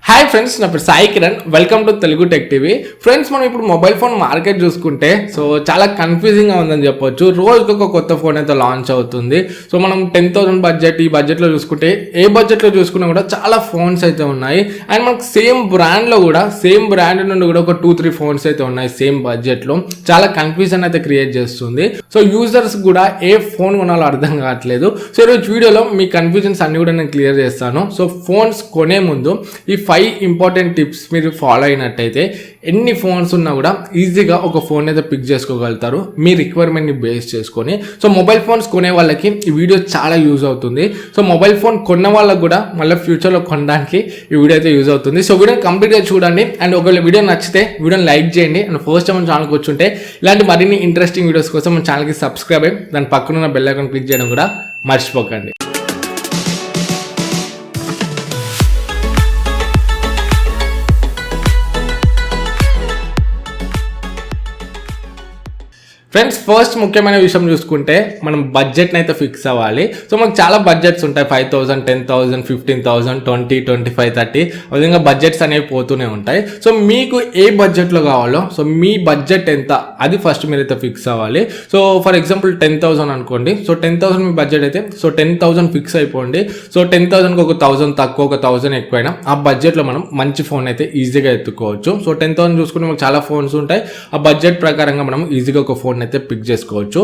Hi friends, నా పేరు Sai Kiran. Welcome to Telugu tech TV. Friends, మనం ఇప్పుడు మొబైల్ ఫోన్ మార్కెట్ చూసుకుంటే చాలా కన్ఫ్యూజింగ్గా ఉందని చెప్పొచ్చు. రోజుకి ఒక కొత్త ఫోన్ అయితే లాంచ్ అవుతుంది. మనం 10,000 బడ్జెట్, ఈ బడ్జెట్లో చూసుకుంటే ఏ బడ్జెట్లో చూసుకున్నా కూడా చాలా ఫోన్స్ అయితే ఉన్నాయి. అండ్ మనకు సేమ్ బ్రాండ్లో కూడా సేమ్ బ్రాండ్ నుండి కూడా ఒక 2-3 ఫోన్స్ అయితే ఉన్నాయి సేమ్ బడ్జెట్లో. చాలా కన్ఫ్యూజన్ అయితే క్రియేట్ చేస్తుంది. యూజర్స్ కూడా ఏ ఫోన్ కొనాలో అర్థం కావట్లేదు. ఈరోజు వీడియోలో మీ కన్ఫ్యూజన్స్ అన్ని కూడా నేను క్లియర్ చేస్తాను. ఫోన్స్ కొనే ముందు ఈ 5 ఇంపార్టెంట్ టిప్స్ మీరు ఫాలో అయినట్టయితే ఎన్ని ఫోన్స్ ఉన్నా కూడా ఈజీగా ఒక ఫోన్ అయితే పిక్ చేసుకోగలుగుతారు మీ రిక్వైర్మెంట్ని బేస్ చేసుకొని. మొబైల్ ఫోన్స్ కొనే వాళ్ళకి ఈ వీడియో చాలా యూజ్ అవుతుంది. మొబైల్ ఫోన్ కొన్న వాళ్ళకి కూడా మళ్ళీ ఫ్యూచర్లో కొనడానికి ఈ వీడియో అయితే యూజ్ అవుతుంది. వీడియోని కంప్లీట్గా చూడండి. అండ్ ఒకవేళ వీడియో నచ్చితే వీడియోని లైక్ చేయండి. అండ్ ఫస్ట్ టైం మన ఛానల్కి వచ్చుంటే ఇలాంటి మరిన్ని ఇంట్రెస్టింగ్ వీడియోస్ కోసం మన ఛానల్కి సబ్స్క్రైబ్ అయ్యి దాని పక్కన ఉన్న బెల్ ఐకాన్ క్లిక్ చేయడం కూడా మర్చిపోకండి. ఫ్రెండ్స్, ఫస్ట్ ముఖ్యమైన విషయం చూసుకుంటే మనం బడ్జెట్ని అయితే ఫిక్స్ అవ్వాలి. మనకు చాలా బడ్జెట్స్ ఉంటాయి. 5,000, 10,000, 15,000, 20, 25, 30 విధంగా బడ్జెట్స్ అనేవి పోతూనే ఉంటాయి. మీకు ఏ బడ్జెట్లో కావాలో మీ బడ్జెట్ ఎంత అది ఫస్ట్ మీరైతే ఫిక్స్ అవ్వాలి. ఫర్ ఎగ్జాంపుల్ 10,000 అనుకోండి. 10,000 మీ బడ్జెట్ అయితే 10,000 ఫిక్స్ అయిపోండి. 10,000కి ఒక 1,000 తక్కువ, ఒక 1,000 ఎక్కువైనా ఆ బడ్జెట్లో మనం మంచి ఫోన్ అయితే ఈజీగా ఎత్తుకోవచ్చు. 10,000 చూసుకుంటే మనకు చాలా ఫోన్స్ ఉంటాయి. ఆ బడ్జెట్ ప్రకారంగా మనం ఈజీగా ఒక ఫోన్ అయితే పిక్ చేసుకోవచ్చు.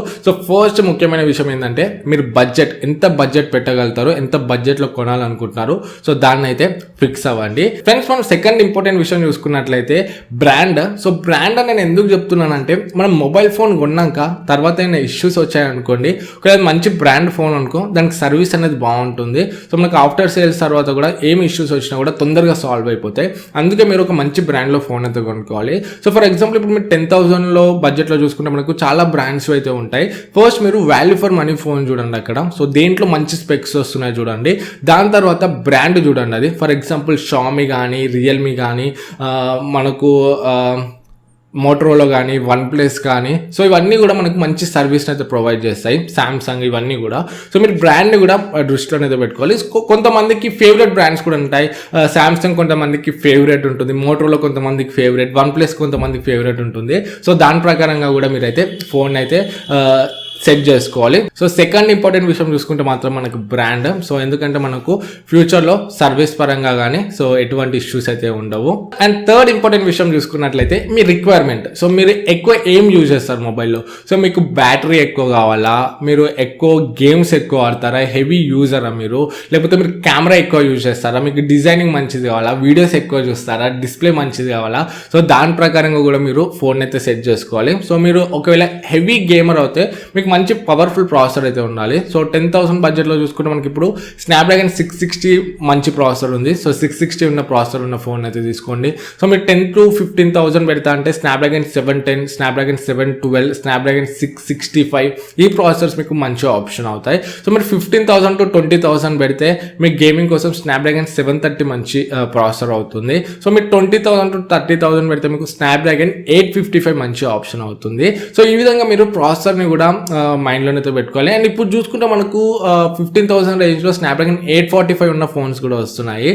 ఫస్ట్ ముఖ్యమైన విషయం ఏంటంటే మీరు బడ్జెట్ ఎంత బడ్జెట్ పెట్టగలుగుతారు, ఎంత బడ్జెట్ లో కొనాలనుకుంటున్నారు, దాన్ని అయితే ఫిక్స్ అవ్వండి. ఫ్రెండ్స్, మనం సెకండ్ ఇంపార్టెంట్ విషయం చూసుకున్నట్లయితే బ్రాండ్. బ్రాండ్ అని నేను ఎందుకు చెప్తున్నానంటే మనం మొబైల్ ఫోన్ కొన్నాక తర్వాత ఏమైనా ఇష్యూస్ వచ్చాయనుకోండి, ఒకవేళ మంచి బ్రాండ్ ఫోన్ అనుకో దానికి సర్వీస్ అనేది బాగుంటుంది. మనకు ఆఫ్టర్ సేల్స్ తర్వాత కూడా ఏమి ఇష్యూస్ వచ్చినా కూడా తొందరగా సాల్వ్ అయిపోతాయి. అందుకే మీరు ఒక మంచి బ్రాండ్లో ఫోన్ అయితే కొనుక్కోవాలి. ఫర్ ఎగ్జాంపుల్ ఇప్పుడు మీరు 10,000 బడ్జెట్లో చూసుకుంటే మనకు చాలా బ్రాండ్స్ అయితే ఉంటాయి. ఫస్ట్ మీరు వాల్యూ ఫర్ మనీ ఫోన్ చూడండి అక్కడ. దేంట్లో మంచి స్పెక్స్ వస్తున్నాయి చూడండి. దాని తర్వాత బ్రాండ్ చూడండి. అది ఫర్ ఎగ్జాంపుల్ షామీ కానీ, రియల్మీ కానీ, మనకు మోటరోలా కానీ, వన్ ప్లస్ కానీ, ఇవన్నీ కూడా మనకు మంచి సర్వీస్ని అయితే ప్రొవైడ్ చేస్తాయి. సామ్సంగ్ ఇవన్నీ కూడా. మీరు బ్రాండ్ని కూడా దృష్టిలో అయితే పెట్టుకోవాలి. కొంతమందికి ఫేవరెట్ బ్రాండ్స్ కూడా ఉంటాయి. సామ్సంగ్ కొంతమందికి ఫేవరెట్ ఉంటుంది, మోటరోలా కొంతమందికి ఫేవరెట్, వన్ ప్లస్ కొంతమందికి ఫేవరెట్ ఉంటుంది. దాని ప్రకారంగా కూడా మీరైతే ఫోన్ అయితే సెట్ చేసుకోవాలి. సెకండ్ ఇంపార్టెంట్ విషయం చూసుకుంటే మాత్రం మనకు బ్రాండ్. ఎందుకంటే మనకు ఫ్యూచర్లో సర్వీస్ పరంగా కానీ ఎటువంటి ఇష్యూస్ అయితే ఉండవు. అండ్ థర్డ్ ఇంపార్టెంట్ విషయం చూసుకున్నట్లయితే మీ రిక్వైర్మెంట్. మీరు ఎక్కువ ఏం యూజ్ చేస్తారు మొబైల్లో? మీకు బ్యాటరీ ఎక్కువ కావాలా, మీరు ఎక్కువ గేమ్స్ ఎక్కువ ఆడతారా, హెవీ యూజరా మీరు, లేకపోతే మీరు కెమెరా ఎక్కువ యూజ్ చేస్తారా, మీకు డిజైనింగ్ మంచిది కావాలా, వీడియోస్ ఎక్కువ చూస్తారా, డిస్ప్లే మంచిది కావాలా, దాని ప్రకారంగా కూడా మీరు ఫోన్ అయితే సెట్ చేసుకోవాలి. మీరు ఒకవేళ హెవీ గేమర్ అయితే మీకు మంచి పవర్ఫుల్ ప్రాసెసర్ అయితే ఉండాలి. 10,000 బడ్జెట్లో చూసుకుంటే మనకి ఇప్పుడు స్నాప్డ్రాగన్ 660 మంచి ప్రాసెసర్ ఉంది. 660 ఉన్న ప్రాసెసర్ ఉన్న ఫోన్ అయితే తీసుకోండి. మీరు 10,000 to 15,000 పెడతా అంటే స్నాప్డ్రాగన్ 710, స్నాప్డ్రాగన్ 712, స్నాప్డ్రాగన్ 665 ఈ ప్రాసెసర్స్ మీకు మంచి ఆప్షన్ అవుతాయి. మీరు 15,000 to 20,000 పెడితే మీకు గేమింగ్ కోసం స్నాప్డ్రాగన్ 730 మంచి ప్రాసెసర్ అవుతుంది. మీరు 20,000 to 30,000 పెడితే మీకు స్నాప్డ్రాగన్ 855 మంచి ఆప్షన్ అవుతుంది. ఈ విధంగా మీరు ప్రాసెసర్ని కూడా మైండ్లోనైతే పెట్టుకోవాలి. అండ్ ఇప్పుడు చూసుకుంటే మనకు 15,000 రేంజ్లో స్నాప్డ్రాగన్ 845 ఉన్న ఫోన్స్ కూడా వస్తున్నాయి.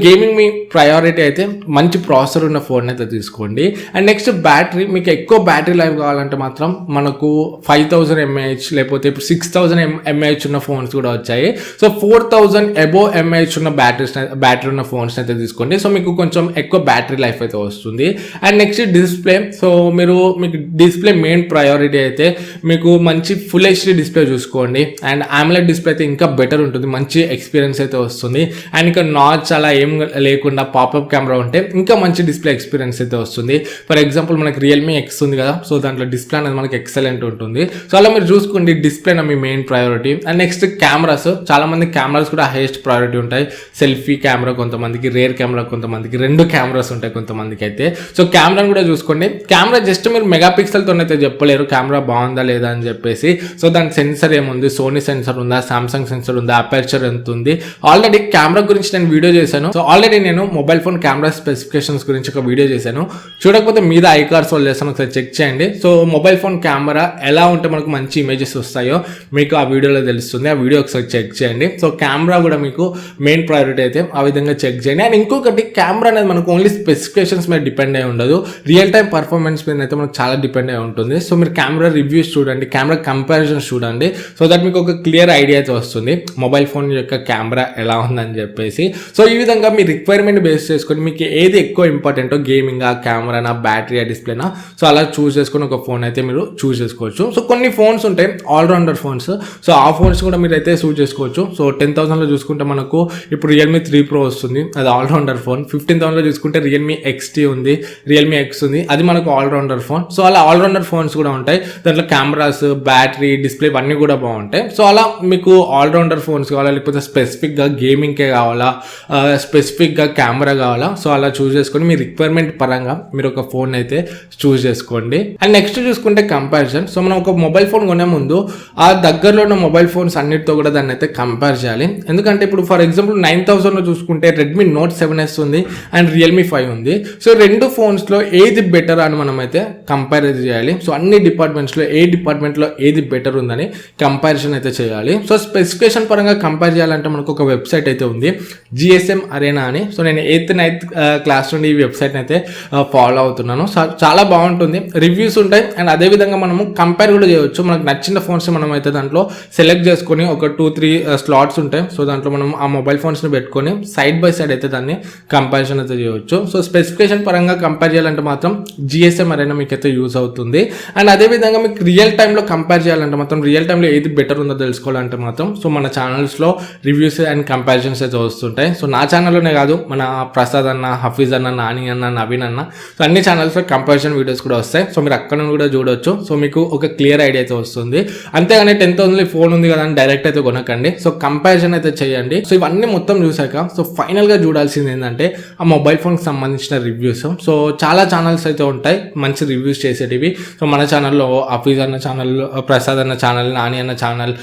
గేమింగ్ మీ ప్రయారిటీ అయితే మంచి ప్రాసెసర్ ఉన్న ఫోన్ అయితే తీసుకోండి. And next battery. మీకు ఎక్కువ బ్యాటరీ లైఫ్ కావాలంటే మాత్రం మనకు 5,000 mAh లేకపోతే ఇప్పుడు 6,000 mAh ఉన్న ఫోన్స్ కూడా వచ్చాయి. 4,000 అబోవ్ mAh ఉన్న బ్యాటరీ ఉన్న ఫోన్స్ అయితే తీసుకోండి. మీకు కొంచెం ఎక్కువ బ్యాటరీ లైఫ్ అయితే వస్తుంది. And next display. మీకు డిస్ప్లే మెయిన్ ప్రయారిటీ అయితే మీకు మంచి ఫుల్ హెచ్డీ డిస్ప్లే చూసుకోండి. అండ్ AMOLED డిస్ప్లే అయితే ఇంకా బెటర్ ఉంటుంది, మంచి ఎక్స్పీరియన్స్ అయితే వస్తుంది. అండ్ ఇంకా నాచ్ అలా ఏం లేకుండా పాపప్ కెమెరా ఉంటే ఇంకా మంచి డిస్ప్లే ఎక్స్పీరియన్స్ అయితే వస్తుంది. ఫర్ ఎగ్జాంపుల్ మనకి రియల్మీ ఎక్స్ ఉంది కదా, దాంట్లో డిస్ప్లే అనేది మనకి ఎక్సలెంట్ ఉంటుంది. అలా మీరు చూసుకోండి, display me main priority. And next cameras. చాలా మంది కెమెరాస్ కూడా హైయెస్ట్ ప్రయారిటీ ఉంటాయి. సెల్ఫీ కెమెరా కొంతమందికి, రేర్ కెమెరా కొంతమందికి, 2 కెమెరాస్ ఉంటాయి కొంతమందికి అయితే. కెమెరాని కూడా చూసుకోండి. కెమెరా జస్ట్ మీరు మెగాపిక్సెల్తో అయితే చెప్పలేరు కెమెరా బాగుందా లేదా అని చెప్పేసి. చెప్పేసి. సో దాని సెన్సర్ ఏముంది, సోనీ సెన్సర్ ఉందా, సామ్సంగ్ సెన్సర్ ఉందా, అపర్చర్ ఎంత ఉంది. ఆల్రెడీ కెమెరా గురించి నేను వీడియో చేశాను. సో ఆల్రెడీ నేను మొబైల్ ఫోన్ కెమెరా స్పెసిఫికేషన్స్ గురించి ఒక వీడియో చేశాను. చూడకపోతే మీద ఐకార్డ్స్ వాళ్ళు చేస్తాను, ఒకసారి చెక్ చేయండి. సో మొబైల్ ఫోన్ కెమెరా ఎలా ఉంటే మనకు మంచి ఇమేజెస్ వస్తాయో మీకు ఆ వీడియోలో తెలుస్తుంది. ఆ వీడియో ఒకసారి చెక్ చేయండి. సో కెమెరా కూడా మీకు మెయిన్ ప్రయారిటీ అయితే ఆ విధంగా చెక్ చేయండి. అండ్ ఇంకొకటి, కెమెరా అనేది మనకు ఓన్లీ స్పెసిఫికేషన్స్ మీద డిపెండ్ అయి ఉండదు, రియల్ టైం పర్ఫార్మెన్స్ మీద అయితే మనకు చాలా డిపెండ్ అయి ఉంటుంది. సో మీరు కెమెరా రివ్యూస్ చూడండి, కెమెరా కంపారిజన్స్ చూడండి. సో దట్ మీకు ఒక క్లియర్ ఐడియా అయితే వస్తుంది మొబైల్ ఫోన్ యొక్క కెమెరా ఎలా ఉందని చెప్పేసి. సో ఈ విధంగా మీ రిక్వైర్మెంట్ బేస్ చేసుకొని మీకు ఏది ఎక్కువ ఇంపార్టెంటో, గేమింగ్, కెమెరానా, బ్యాటరీ, డిస్ప్లేనా, సో అలా చూస్ చేసుకొని ఒక ఫోన్ అయితే మీరు చూస్ చేసుకోవచ్చు. సో కొన్ని ఫోన్స్ ఉంటాయి ఆల్రౌండర్ ఫోన్స్. సో ఆ ఫోన్స్ కూడా మీరు అయితే చూస్ చేసుకోవచ్చు. సో 10,000లో చూసుకుంటే మనకు ఇప్పుడు రియల్మీ 3 Pro వస్తుంది, అది ఆల్రౌండర్ ఫోన్. 15,000లో చూసుకుంటే రియల్మీ XT ఉంది, రియల్మీ X ఉంది, అది మనకు ఆల్రౌండర్ ఫోన్. సో అలా ఆల్రౌండర్ ఫోన్స్ కూడా ఉంటాయి. దాంట్లో కెమెరాస్, బ్యాటరీ, డిస్ప్లే అన్నీ కూడా బాగుంటాయి. సో అలా మీకు ఆల్రౌండర్ ఫోన్స్ కావాలా, లేకపోతే స్పెసిఫిక్గా గేమింగ్కే కావాలా, స్పెసిఫిక్గా కెమెరా కావాలా, సో అలా చూస్ చేసుకొని మీ రిక్వైర్మెంట్ పరంగా మీరు ఒక ఫోన్ అయితే చూస్ చేసుకోండి. అండ్ నెక్స్ట్ చూసుకుంటే కంపారిజన్. సో మనం ఒక మొబైల్ ఫోన్ కొనే ముందు ఆ దగ్గరలో ఉన్న మొబైల్ ఫోన్స్ అన్నిటితో కూడా దాన్ని అయితే కంపేర్ చేయాలి. ఎందుకంటే ఇప్పుడు ఫర్ ఎగ్జాంపుల్ 9,000లో చూసుకుంటే రెడ్మీ Note 7S ఉంది అండ్ రియల్మీ 5 ఉంది. సో రెండు ఫోన్స్లో ఏది బెటర్ అని మనం అయితే కంపేర్ చేయాలి. సో అన్ని డిపార్ట్మెంట్స్లో ఏ డిపార్ట్మెంట్లో ఏది బెటర్ ఉందని కంపారిజన్ అయితే చేయాలి. సో స్పెసిఫికేషన్ పరంగా కంపేర్ చేయాలంటే మనకు ఒక వెబ్సైట్ అయితే ఉంది, GSM Arena అని. సో నేను 8th 9th క్లాస్ నుండి ఈ వెబ్సైట్ అయితే ఫాలో అవుతున్నాను. చాలా బాగుంటుంది, రివ్యూస్ ఉంటాయి. అండ్ అదేవిధంగా మనము కంపేర్ కూడా చేయవచ్చు. మనకు నచ్చిన ఫోన్స్ మనం అయితే దాంట్లో సెలెక్ట్ చేసుకొని ఒక 2-3 స్లాట్స్ ఉంటాయి. సో దాంట్లో మనం ఆ మొబైల్ ఫోన్స్ని పెట్టుకొని సైడ్ బై సైడ్ అయితే దాన్ని కంపారిజన్ అయితే చేయవచ్చు. సో స్పెసిఫికేషన్ పరంగా కంపేర్ చేయాలంటే మాత్రం GSM Arena మీకు అయితే యూజ్ అవుతుంది. అండ్ అదేవిధంగా మీకు రియల్ టైంలో కంపేర్ చేయాలంటే మాత్రం, రియల్ టైంలో ఏది బెటర్ ఉందో తెలుసుకోవాలంటే మాత్రం సో మన ఛానల్స్లో రివ్యూస్ అండ్ కంపారిజన్స్ అయితే వస్తుంటాయి. సో నా ఛానల్లోనే కాదు, మన ప్రసాద్ అన్న, హఫీజ్ అన్న, నాని అన్న, నవీన్ అన్న, సో అన్ని ఛానల్స్లో కంపారిజన్ వీడియోస్ కూడా వస్తాయి. సో మీరు అక్కడ నుండి కూడా చూడొచ్చు. సో మీకు ఒక క్లియర్ ఐడియా అయితే వస్తుంది. అంతేగాని 10,000 ఫోన్ ఉంది కదా అని డైరెక్ట్ అయితే కొనకండి. సో కంపారిజన్ అయితే చేయండి. సో ఇవన్నీ మొత్తం చూసాక సో ఫైనల్గా చూడాల్సింది ఏంటంటే ఆ మొబైల్ ఫోన్కి సంబంధించిన రివ్యూస్. సో చాలా ఛానల్స్ అయితే ఉంటాయి మంచి రివ్యూస్ చేసేటివి. సో మన ఛానల్లో హఫీజ్ అన్న ఛానల్, ప్రసాద్ అన్న ఛానల్, నాని అన్న ఛానల్,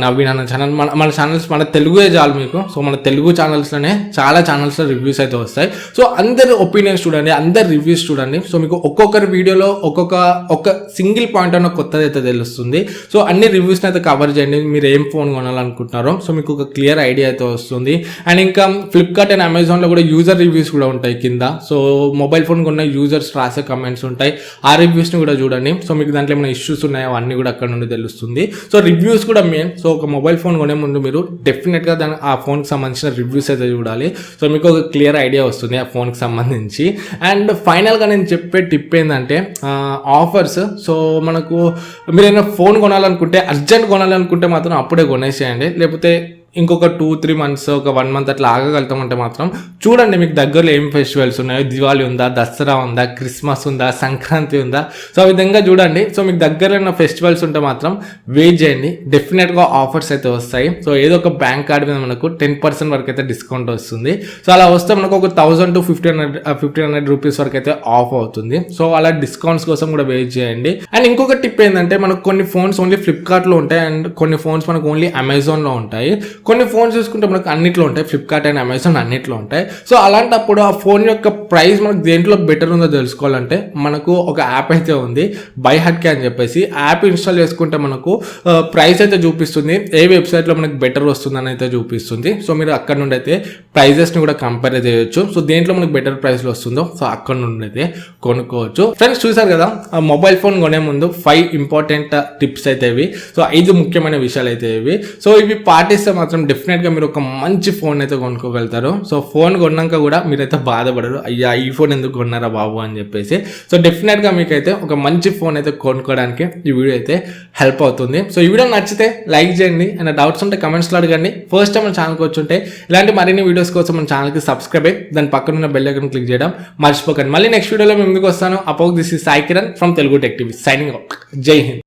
నవీన్ అన్న ఛానల్, మన ఛానల్స్, మన తెలుగుే చాలు మీకు. సో మన తెలుగు ఛానల్స్లోనే చాలా ఛానల్స్లో రివ్యూస్ అయితే వస్తాయి. సో అందరి ఒపీనియన్స్ చూడండి, అందరి రివ్యూస్ చూడండి. సో మీకు ఒక్కొక్కరి వీడియోలో ఒక సింగిల్ పాయింట్ అన్న కొత్తది అయితే తెలుస్తుంది. సో అన్ని రివ్యూస్ని అయితే కవర్ చేయండి. మీరు ఏం ఫోన్ కొనాలనుకుంటున్నారో సో మీకు ఒక క్లియర్ ఐడియా అయితే వస్తుంది. అండ్ ఇంకా ఫ్లిప్కార్ట్ అండ్ అమెజాన్లో కూడా యూజర్ రివ్యూస్ కూడా ఉంటాయి కింద. సో మొబైల్ ఫోన్ కొన్న యూజర్స్ రాసే కమెంట్స్ ఉంటాయి, ఆ రివ్యూస్ని కూడా చూడండి. సో మీకు దాంట్లో ఏమైనా ఇష్యూస్ ఉన్నాయో అన్నీ కూడా అక్కడ నుండి తెలుస్తుంది. సో రివ్యూస్ కూడా మెయిన్. సో ఒక మొబైల్ ఫోన్ కొనే ముందు మీరు డెఫినెట్గా దాని ఆ ఫోన్కి సంబంధించిన రివ్యూస్ అయితే చూడాలి. సో మీకు ఒక క్లియర్ ఐడియా వస్తుంది ఆ ఫోన్కి సంబంధించి. అండ్ ఫైనల్గా నేను చెప్పే టిప్ ఏంటంటే ఆఫర్స్. సో మనకు మీరు ఏదైనా ఫోన్ కొనాలనుకుంటే, అర్జెంట్ కొనాలనుకుంటే మాత్రం అప్పుడే కొనేసేయండి. లేకపోతే ఇంకొక 2-3 months, ఒక 1 month అట్లా ఆగగలుగుతామంటే మాత్రం చూడండి మీకు దగ్గరలో ఏం ఫెస్టివల్స్ ఉన్నాయో, దివాళీ ఉందా, దసరా ఉందా, క్రిస్మస్ ఉందా, సంక్రాంతి ఉందా, సో ఆ విధంగా చూడండి. సో మీకు దగ్గరలో ఉన్న ఫెస్టివల్స్ ఉంటే మాత్రం వెయిట్ చేయండి, డెఫినెట్గా ఆఫర్స్ అయితే వస్తాయి. సో ఏదో ఒక బ్యాంక్ కార్డ్ మీద మనకు 10% వరకు అయితే డిస్కౌంట్ వస్తుంది. సో అలా వస్తే మనకు ఒక 1,000 to 1,500 రూపీస్ వరకు అయితే ఆఫ్ అవుతుంది. సో అలా డిస్కౌంట్స్ కోసం కూడా వెయిట్ చేయండి. అండ్ ఇంకొక టిప్ ఏంటంటే మనకు కొన్ని ఫోన్స్ ఓన్లీ ఫ్లిప్కార్ట్లో ఉంటాయి అండ్ కొన్ని ఫోన్స్ మనకు ఓన్లీ అమెజాన్లో ఉంటాయి. కొన్ని ఫోన్స్ చూసుకుంటే మనకు అన్నిట్లో ఉంటాయి, ఫ్లిప్కార్ట్ అండ్ అమెజాన్ అన్నిట్లో ఉంటాయి. సో అలాంటప్పుడు ఆ ఫోన్ యొక్క ప్రైస్ మనకు దేంట్లో బెటర్ ఉందో తెలుసుకోవాలంటే మనకు ఒక యాప్ అయితే ఉంది, బైహట్కే అని చెప్పేసి. యాప్ ఇన్స్టాల్ చేసుకుంటే మనకు ప్రైస్ అయితే చూపిస్తుంది, ఏ వెబ్సైట్లో మనకు బెటర్ వస్తుందని అయితే చూపిస్తుంది. సో మీరు అక్కడ నుండి అయితే ప్రైజెస్ని కూడా కంపేర్ చేయొచ్చు. సో దేంట్లో మనకు బెటర్ ప్రైస్లో వస్తుందో సో అక్కడ నుండి అయితే కొనుక్కోవచ్చు. ఫ్రెండ్స్ చూసారు కదా, మొబైల్ ఫోన్ కొనే ముందు 5 ఇంపార్టెంట్ టిప్స్ అయితే ఇవి. సో 5 ముఖ్యమైన విషయాలు అయితే ఇవి. సో ఇవి పాటిస్తే మాత్రం డెఫినెట్గా మీరు ఒక మంచి ఫోన్ అయితే కొనుక్కోగలుగుతారు. సో ఫోన్ కొన్నాక కూడా మీరైతే బాధపడరు, అయ్యా ఈ ఫోన్ ఎందుకు కొన్నారా బాబు అని చెప్పేసి. సో డెఫినెట్గా మీకైతే ఒక మంచి ఫోన్ అయితే కొనుక్కోవడానికి ఈ వీడియో అయితే హెల్ప్ అవుతుంది. సో ఈ వీడియో నచ్చితే లైక్ చేయండి, అండ్ డౌట్స్ ఉంటే కమెంట్స్లో అడగండి. ఫస్ట్ టైం మన ఛానల్కి వచ్చి ఉంటే ఇలాంటి మరిన్ని వీడియోస్ కోసం మన ఛానల్కి సబ్స్క్రైబ్ అయ్యి దాని పక్కన ఉన్న బెల్ ఐకాన్ క్లిక్ చేయడం మర్చిపోకండి. మళ్ళీ నెక్స్ట్ వీడియోలో మేము ముందుకు వస్తాను. అపోక్ this is Sai Kiran from Telugu tech TV signing out. జై హింద్.